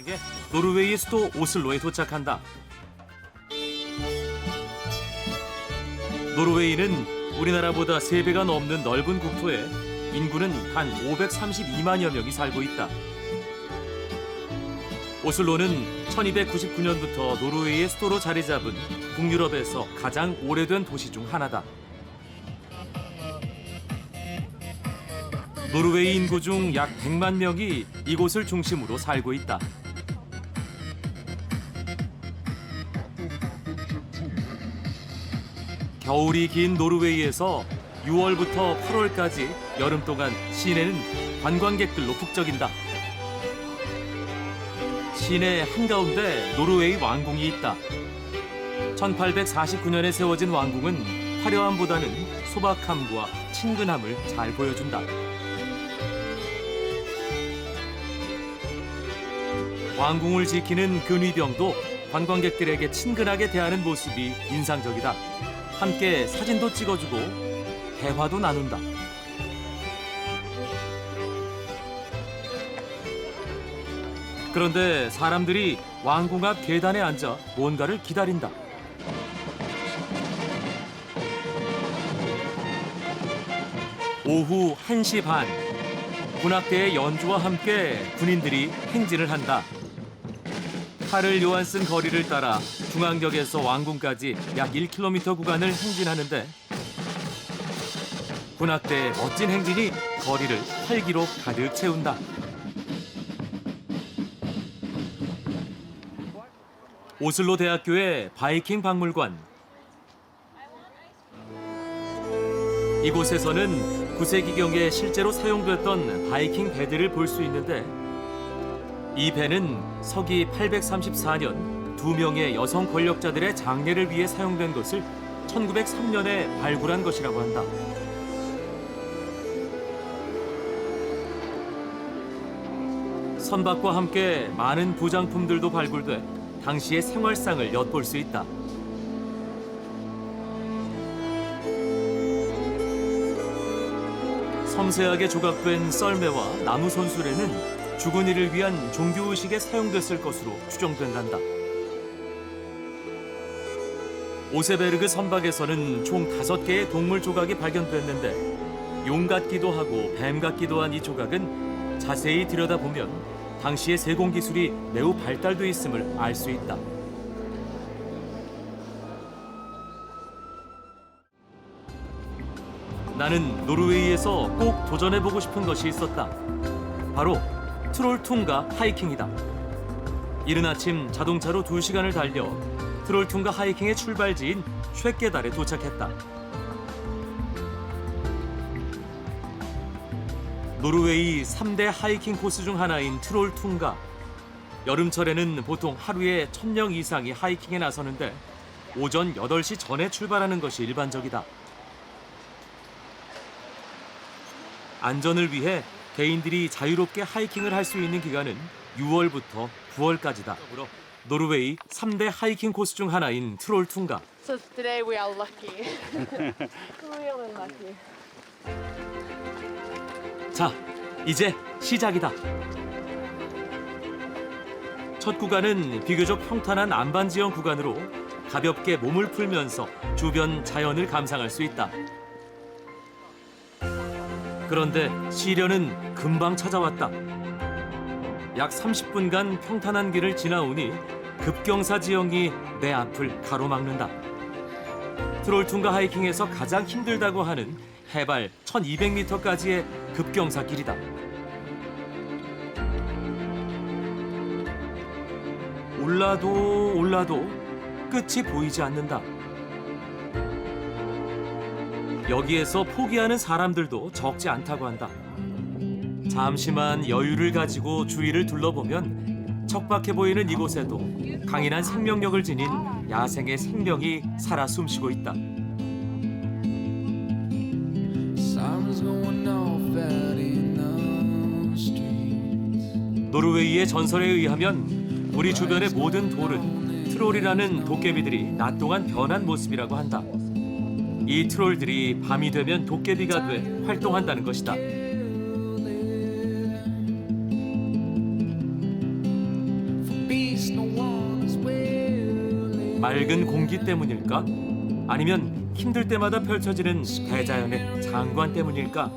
이게 노르웨이 수도 오슬로에 도착한다. 노르웨이는 우리나라보다 3배가 넘는 넓은 국토에 인구는 단 532만여 명이 살고 있다. 오슬로는 1299년부터 노르웨이의 수도로 자리 잡은 북유럽에서 가장 오래된 도시 중 하나다. 노르웨이 인구 중 약 100만 명이 이곳을 중심으로 살고 있다. 겨울이 긴 노르웨이에서 6월부터 8월까지 여름 동안 시내는 관광객들로 북적인다. 시내 한가운데 노르웨이 왕궁이 있다. 1849년에 세워진 왕궁은 화려함보다는 소박함과 친근함을 잘 보여준다. 왕궁을 지키는 근위병도 관광객들에게 친근하게 대하는 모습이 인상적이다. 함께 사진도 찍어주고 대화도 나눈다. 그런데 사람들이 왕궁 앞 계단에 앉아 뭔가를 기다린다. 오후 1시 반, 군악대의 연주와 함께 군인들이 행진을 한다. 카를 요한슨 거리를 따라 중앙역에서 왕궁까지 약 1km 구간을 행진하는데 군악대의 멋진 행진이 거리를 활기로 가득 채운다. 오슬로 대학교의 바이킹 박물관. 이곳에서는 9세기경에 실제로 사용됐던 바이킹 배들을 볼 수 있는데 이 배는 서기 834년 2명의 여성 권력자들의 장례를 위해 사용된 것을 1903년에 발굴한 것이라고 한다. 선박과 함께 많은 부장품들도 발굴돼 당시의 생활상을 엿볼 수 있다. 섬세하게 조각된 썰매와 나무 손수레는 죽은 이를 위한 종교의식에 사용됐을 것으로 추정된단다. 오세베르그 선박에서는 총 5개의 동물 조각이 발견됐는데 용 같기도 하고 뱀 같기도 한 이 조각은 자세히 들여다보면 당시의 세공 기술이 매우 발달돼 있음을 알 수 있다. 나는 노르웨이에서 꼭 도전해보고 싶은 것이 있었다. 바로 트롤퉁가 하이킹이다. 이른 아침 자동차로 2시간을 달려 트롤퉁가 하이킹의 출발지인 쉐케달에 도착했다. 노르웨이 3대 하이킹 코스 중 하나인 트롤퉁가. 여름철에는 보통 하루에 1000명 이상이 하이킹에 나서는데 오전 8시 전에 출발하는 것이 일반적이다. 안전을 위해 개인들이 자유롭게 하이킹을 할 수 있는 기간은 6월부터 9월까지다. 노르웨이 3대 하이킹 코스 중 하나인 트롤퉁가. So today we are lucky. Really lucky. 자, 이제 시작이다. 첫 구간은 비교적 평탄한 안반 지형 구간으로 가볍게 몸을 풀면서 주변 자연을 감상할 수 있다. 그런데 시련은 금방 찾아왔다. 약 30분간 평탄한 길을 지나오니 급경사 지형이 내 앞을 가로막는다. 트롤퉁가 하이킹에서 가장 힘들다고 하는 해발 1200m까지의 급경사 길이다. 올라도 끝이 보이지 않는다. 여기에서 포기하는 사람들도 적지 않다고 한다. 잠시만 여유를 가지고 주위를 둘러보면 척박해 보이는 이곳에도 강인한 생명력을 지닌 야생의 생명이 살아 숨쉬고 있다. 노르웨이의 전설에 의하면 우리 주변의 모든 돌은 트롤이라는 도깨비들이 낮 동안 변한 모습이라고 한다. 이 트롤들이 밤이 되면 도깨비가 돼 활동한다는 것이다. 맑은 공기 때문일까? 아니면 힘들 때마다 펼쳐지는 대자연의 장관 때문일까?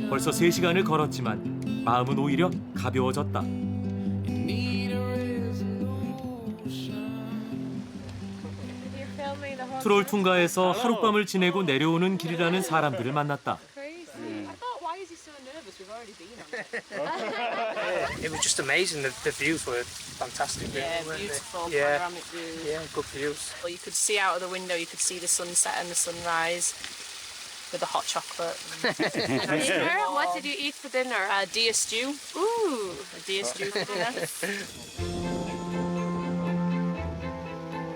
벌써 3시간을 걸었지만 마음은 오히려 가벼워졌다. You're filming the whole 트롤 퉁가에서 하룻밤을 지내고 내려오는 길이라는 사람들을 만났다. crazy. I thought, why is he so nervous? We've already been on it. It was just amazing. The views were fantastic. Yeah, weren't they? beautiful Yeah, panoramic views. yeah, good views. Well, you could see out of the window, you could see the sunset and the sunrise with the hot chocolate. Dinner? What did you eat for dinner? Deer stew. Ooh. A deer stew for dinner.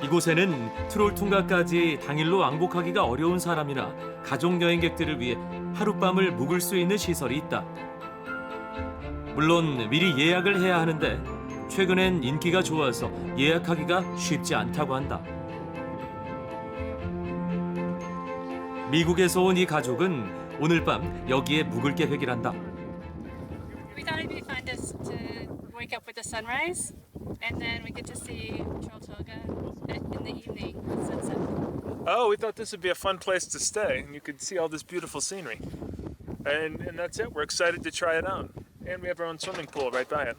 이곳에는 트롤 퉁가까지 당일로 왕복하기가 어려운 사람이나 가족 여행객들을 위해 하룻밤을 묵을 수 있는 시설이 있다. 물론 미리 예약을 해야 하는데 최근엔 인기가 좋아서 예약하기가 쉽지 않다고 한다. 미국에서 온 이 가족은 오늘 밤 여기에 묵을 계획이란다. We thought it'd be fun just to wake up with the sunrise, and then we get to see Trolltunga in the evening, sunset. Oh, we thought this would be a fun place to stay, and you could see all this beautiful scenery. And that's it. We're excited to try it out. And we have our own swimming pool right by it.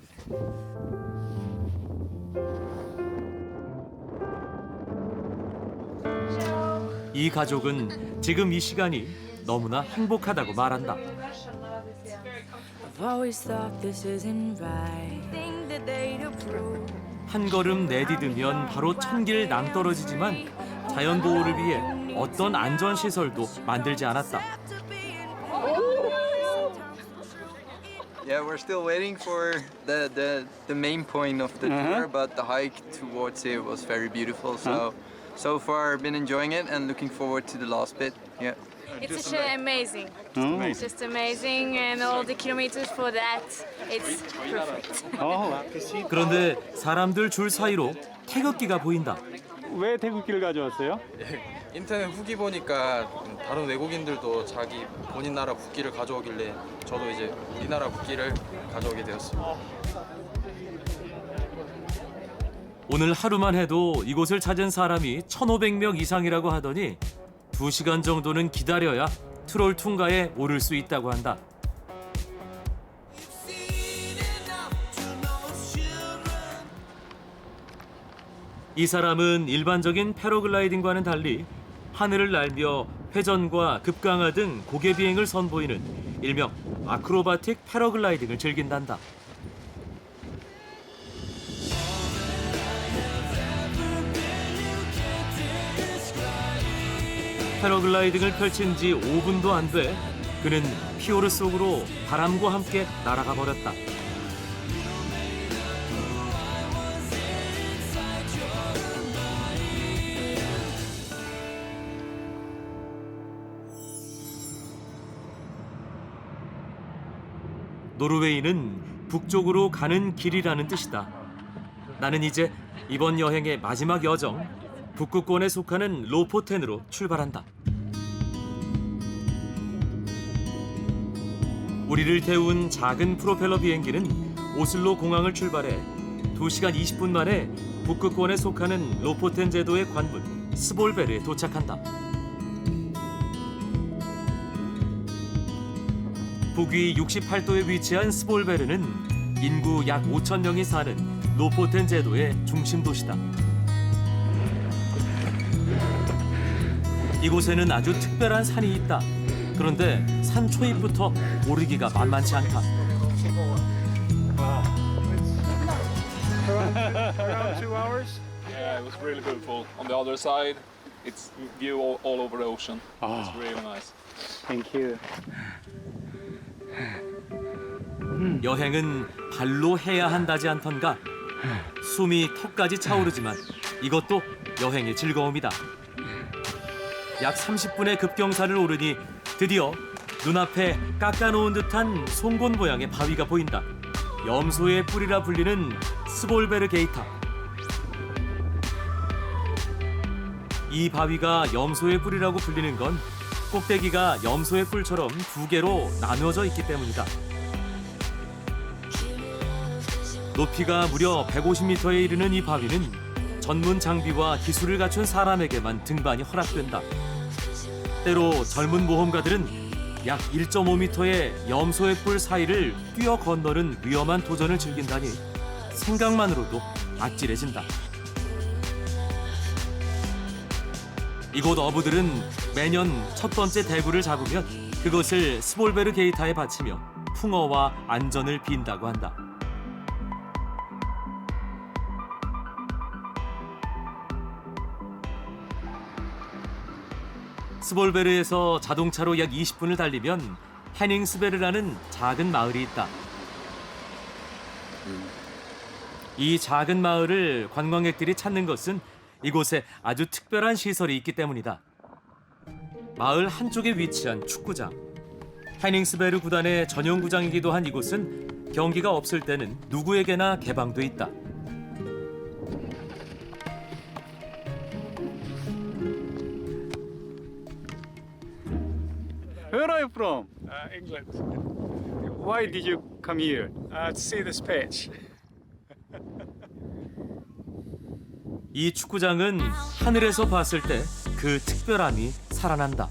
이 가족은 지금 이 시간이 너무나 행복하다고 말한다. I've always thought this isn't right. Think that they'd approve. 한 걸음 내디디면 바로 천길 낭떠러지지만 자연 보호를 위해 어떤 안전 시설도 만들지 않았다. Yeah, we're still waiting for the main point of the tour, but the hike towards it was very beautiful. So far, I've been enjoying it and looking forward to the last bit. Yeah. It's just amazing. It's just amazing, and all the kilometers for that, it's perfect. 그런데 사람들 줄 사이로 태극기가 보인다. 왜 태극기를 가져왔어요? 인터넷 후기 보니까 다른 외국인들도 자기 본인 나라 국기를 가져오길래 저도 이제 우리나라 국기를 가져오게 되었습니다. 오늘 하루만 해도 이곳을 찾은 사람이 1,500명 이상이라고 하더니 2시간 정도는 기다려야 트롤 퉁가에 오를 수 있다고 한다. 이 사람은 일반적인 패러글라이딩과는 달리 하늘을 날며 회전과 급강하 등 고개 비행을 선보이는 일명 아크로바틱 패러글라이딩을 즐긴단다. 패러글라이딩을 펼친 지 5분도 안 돼 그는 피오르 속으로 바람과 함께 날아가 버렸다. 노르웨이는 북쪽으로 가는 길이라는 뜻이다. 나는 이제 이번 여행의 마지막 여정, 북극권에 속하는 로포텐으로 출발한다. 우리를 태운 작은 프로펠러 비행기는 오슬로 공항을 출발해 2시간 20분 만에 북극권에 속하는 로포텐 제도의 관문 스볼베르에 도착한다. 북위 68도에 위치한 스볼베르는 인구 약 5,000명이 사는 로포텐 제도의 중심 도시다. 이곳에는 아주 특별한 산이 있다. 그런데 산 초입부터 오르기가 만만치 않다. Around 2 hours? Yeah, it was really beautiful. On the other side, it's view all over the ocean. It's really nice. Thank you. 여행은 발로 해야 한다지 않던가. 숨이 턱까지 차오르지만 이것도 여행의 즐거움이다. 약 30분의 급경사를 오르니 드디어 눈앞에 깎아놓은 듯한 송곳 모양의 바위가 보인다. 염소의 뿔이라 불리는 스볼베르 게이터. 이 바위가 염소의 뿔이라고 불리는 건 꼭대기가 염소의 뿔처럼 2개로 나누어져 있기 때문이다. 높이가 무려 150m에 이르는 이 바위는 전문 장비와 기술을 갖춘 사람에게만 등반이 허락된다. 때로 젊은 모험가들은 약 1.5m의 염소의 뿔 사이를 뛰어 건너는 위험한 도전을 즐긴다니 생각만으로도 아찔해진다. 이곳 어부들은 매년 첫 번째 대구를 잡으면 그것을 스볼베르 게이타에 바치며 풍어와 안전을 빈다고 한다. 스볼베르에서 자동차로 약 20분을 달리면 헤닝스베르라는 작은 마을이 있다. 이 작은 마을을 관광객들이 찾는 것은 이곳에 아주 특별한 시설이 있기 때문이다. 마을 한쪽에 위치한 축구장. 헤닝스베르 구단의 전용 구장이기도 한 이곳은 경기가 없을 때는 누구에게나 개방돼 있다. Where are you from? England. Why did you come here? To see this pitch. 이 축구장은 하늘에서 봤을 때 그 특별함이 살아난다.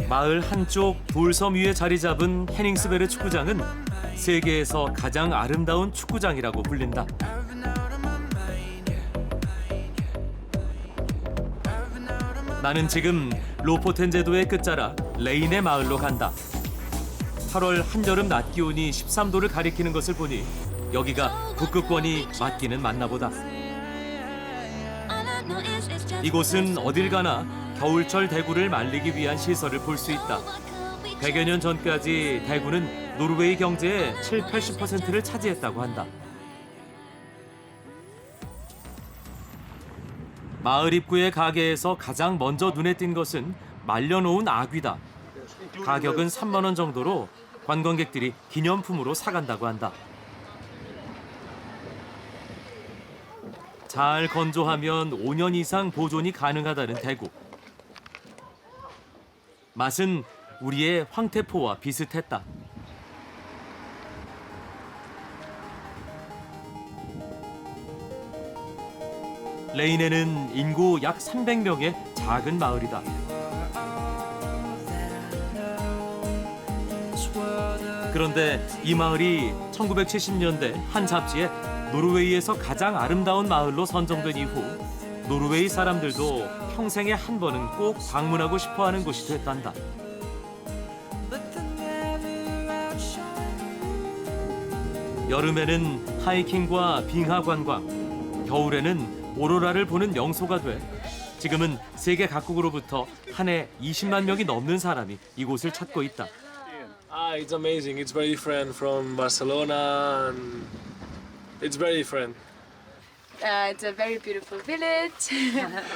마을 한쪽 돌섬 위에 자리 잡은 헤닝스베르 축구장은 세계에서 가장 아름다운 축구장이라고 불린다. 나는 지금 로포텐 제도의 끝자락 레인의 마을로 간다. 8월 한여름 낮 기온이 13도를 가리키는 것을 보니 여기가 북극권이 맞기는 맞나 보다. 이곳은 어딜 가나 겨울철 대구를 말리기 위한 시설을 볼 수 있다. 100여 년 전까지 대구는 노르웨이 경제의 70-80%를 차지했다고 한다. 마을 입구의 가게에서 가장 먼저 눈에 띈 것은 말려놓은 아귀다. 가격은 3만 원 정도로 관광객들이 기념품으로 사간다고 한다. 잘 건조하면 5년 이상 보존이 가능하다는 대구. 맛은 우리의 황태포와 비슷했다. 레인에는 인구 약 300명의 작은 마을이다. 그런데 이 마을이 1970년대 한 잡지에 노르웨이에서 가장 아름다운 마을로 선정된 이후 노르웨이 사람들도 평생에 한 번은 꼭 방문하고 싶어하는 곳이 됐단다. 여름에는 하이킹과 빙하 관광, 겨울에는 오로라를 보는 명소가 돼 지금은 세계 각국으로부터 한 해 20만 명이 넘는 사람이 이곳을 찾고 있다. It's amazing. It's very different from Barcelona, and it's very different. It's a very beautiful village.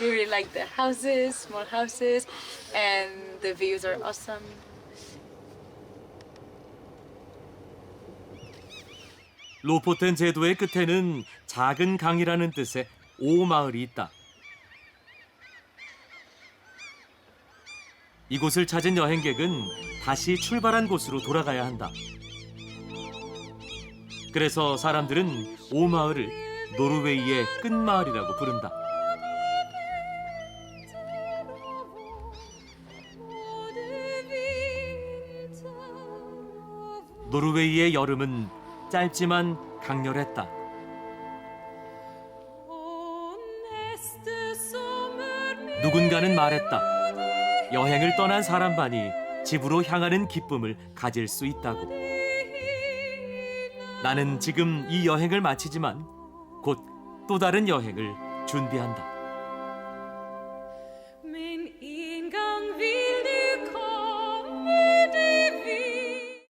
We really like the houses, small houses, and the views are awesome. 로포텐 제도의 끝에는 작은 강이라는 뜻의 오마을이 있다. 이곳을 찾은 여행객은 다시 출발한 곳으로 돌아가야 한다. 그래서 사람들은 오마을을 노르웨이의 끝마을이라고 부른다. 노르웨이의 여름은 짧지만 강렬했다. 누군가는 말했다. 여행을 떠난 사람만이 집으로 향하는 기쁨을 가질 수 있다고. 나는 지금 이 여행을 마치지만 곧 또 다른 여행을 준비한다.